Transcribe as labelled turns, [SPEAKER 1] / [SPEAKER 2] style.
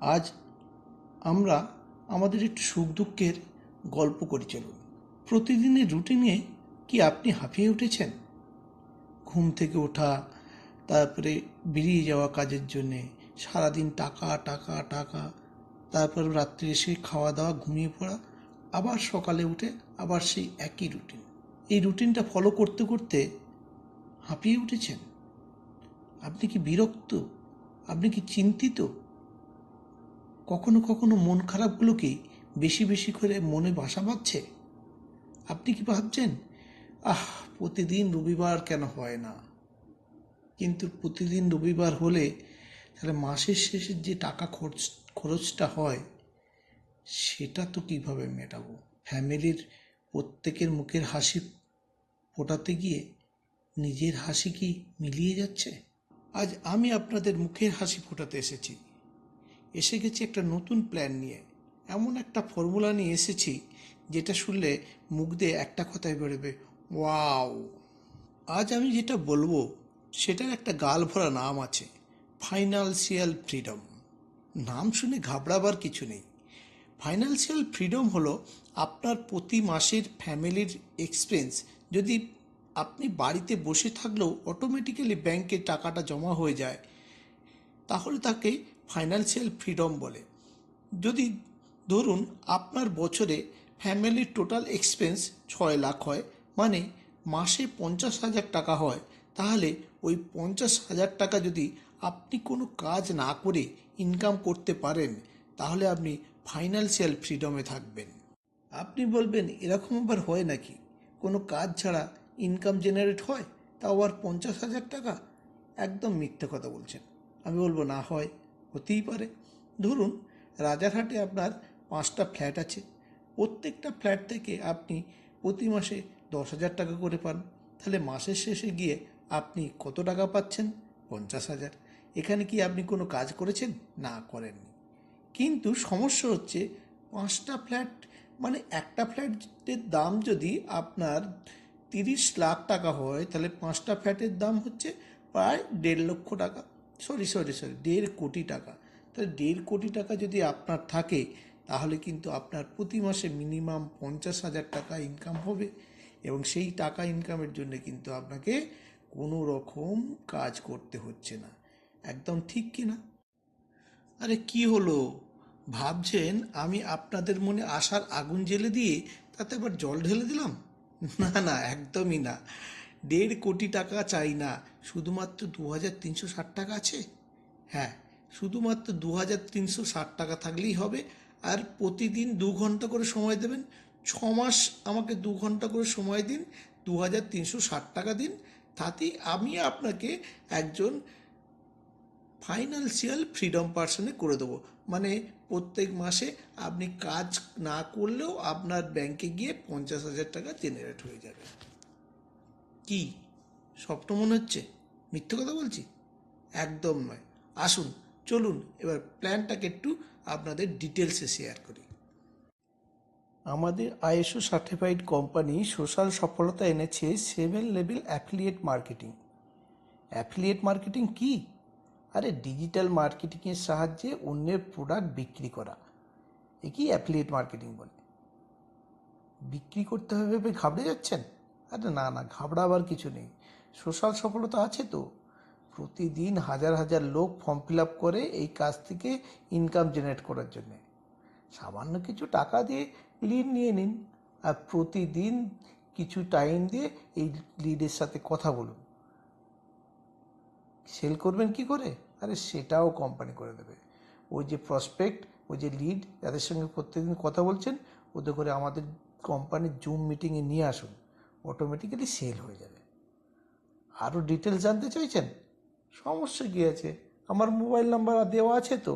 [SPEAKER 1] আজ আমরা আমাদের একটু সুখ দুঃখের গল্প করি চলুন। প্রতিদিনের রুটিনে কি আপনি হাঁপিয়ে উঠেছেন? ঘুম থেকে ওঠা, তারপরে বেরিয়ে যাওয়া কাজের জন্যে, সারাদিন টাকা টাকা টাকা, তারপর রাত্রে এসে খাওয়া দাওয়া, ঘুমিয়ে পড়া, আবার সকালে উঠে আবার সেই একই রুটিন। এই রুটিনটা ফলো করতে করতে হাঁপিয়ে উঠেছেন? আপনি কি বিরক্ত? আপনি কি চিন্তিত? কখনো কখনো মন খারাপগুলোকেই বেশি বেশি করে মনে বাসা বাঁধছে? আপনি কি ভাবছেন, আহ, প্রতিদিন রবিবার কেন হয় না? কিন্তু প্রতিদিন রবিবার হলে তাহলে মাসের শেষে যে টাকা খরচটা হয়, সেটা তো কিভাবে মেটাবো? ফ্যামিলির প্রত্যেকের মুখের হাসি ফোটাতে গিয়ে নিজের হাসি কি মিলিয়ে যাচ্ছে? আজ আমি আপনাদের মুখের হাসি ফোটাতে এসে গেছি একটা নতুন প্ল্যান নিয়ে। এমন একটা ফর্মুলা নিয়ে এসেছি যেটা শুনলে মুখ দিয়ে একটা কথাই বেরোবে, ওয়াও। আজ আমি যেটা বলবো সেটার একটা গাল ভরা নাম আছে, ফাইন্যান্সিয়াল ফ্রিডম। নাম শুনে ঘাবড়াবার কিছু নেই। ফাইন্যান্সিয়াল ফ্রিডম হলো আপনার প্রতি মাসের ফ্যামিলির এক্সপেন্স যদি আপনি বাড়িতে বসে থাকলেও অটোমেটিক্যালি ব্যাংকে টাকাটা জমা হয়ে যায়, তাহলে তাকে ফাইন্যান্সিয়াল ফ্রিডম বলে। যদি ধরুন আপনার বছরে ফ্যামিলির টোটাল এক্সপেন্স 6 লাখ হয়, মানে মাসে 50,000 টাকা হয়, তাহলে ওই 50,000 টাকা যদি আপনি কোনো কাজ না করে ইনকাম করতে পারেন, তাহলে আপনি ফাইন্যান্সিয়াল ফ্রিডমে থাকবেন। আপনি বলবেন, এরকম আবার হয় নাকি? কোনো কাজ ছাড়া ইনকাম জেনারেট হয়, তাও আবার 50,000 টাকা? একদম মিথ্যে কথা বলছেন। আমি বলবো না হয়, হতেই পারে। ধরুন রাজারহাটে আপনার 5টা ফ্ল্যাট আছে। প্রত্যেকটা ফ্ল্যাট থেকে আপনি প্রতি মাসে 10,000 টাকা করে পান। তাহলে মাসের শেষে গিয়ে আপনি কত টাকা পাচ্ছেন? 50,000। এখানে কি আপনি কোনো কাজ করেছেন? না, করেননি। কিন্তু সমস্যা হচ্ছে, 5টা ফ্ল্যাট মানে একটা ফ্ল্যাটের দাম যদি আপনার 30 লাখ টাকা হয়, তাহলে 5টা ফ্ল্যাটের দাম হচ্ছে প্রায় 1.5 লক্ষ টাকা। সরি সরি সরি 1.5 কোটি টাকা। তাহলে 1.5 কোটি টাকা যদি আপনার থাকে, তাহলে কিন্তু আপনার প্রতি মাসে মিনিমাম 50,000 টাকা ইনকাম হবে। এবং সেই টাকা ইনকামের জন্য কিন্তু আপনাকে কোনো রকম কাজ করতে হচ্ছে না। একদম ঠিক কি না? আরে কি হলো, ভাবছেন আমি আপনাদের মনে আশার আগুন জ্বেলে দিয়ে তাতে আবার জল ঢেলে দিলাম? না না, একদমই না। 1.5 কোটি টাকা চাই না, শুধুমাত্র 2,360 টাকা আছে। হ্যাঁ, শুধুমাত্র 2,360 টাকা থাকলেই হবে। আর প্রতিদিন 2 ঘন্টা করে সময় দেবেন। 6 মাস আমাকে 2 ঘন্টা করে সময় দিন, 2,360 টাকা দিন। তাতেই আমি আপনাকে একজন ফাইন্যান্সিয়াল ফ্রিডম পার্সনে করে দেবো। মানে প্রত্যেক মাসে আপনি কাজ না করলেও আপনার ব্যাংকে গিয়ে 50,000 টাকা জেনারেট হয়ে যাবে। কি স্বপ্ন মনে হচ্ছে? মিথ্যে কথা বলছি? একদম নয়। আসুন, চলুন এবার প্ল্যানটাকে একটু আপনাদের ডিটেলসে শেয়ার করি। আমাদের আইএসও সার্টিফাইড কোম্পানি সোশ্যাল সফলতা এনেছে 7 level affiliate marketing. Affiliate marketing কি? আরে ডিজিটাল মার্কেটিংয়ের সাহায্যে অন্যের প্রোডাক্ট বিক্রি করা, একেই অ্যাফিলিয়েট মার্কেটিং বলে। বিক্রি করতে হবে ভেবে ঘাবড়ে যাচ্ছেন? আরে না না, ঘাবড়াবার কিছু নেই। সোশ্যাল সফলতা আছে তো। প্রতিদিন হাজার হাজার লোক ফর্ম ফিল আপ করে এই কাজ থেকে ইনকাম জেনারেট করার জন্যে। সামান্য কিছু টাকা দিয়ে লিড নিয়ে নিন, আর প্রতিদিন কিছু টাইম দিয়ে এই লিডের সাথে কথা বলুন। সেল করবেন কি করে? আরে সেটাও কোম্পানি করে দেবে। ওই যে প্রসপেক্ট, ওই যে লিড, যাদের সঙ্গে প্রত্যেকদিন কথা বলছেন, ওদের করে আমাদের কোম্পানির জুম মিটিংয়ে নিয়ে আসুন, অটোমেটিক্যালি সেল হয়ে যাবে। আরও ডিটেলস জানতে চাইছেন? সমস্যা কী আছে, আমার মোবাইল নাম্বার দেওয়া আছে তো।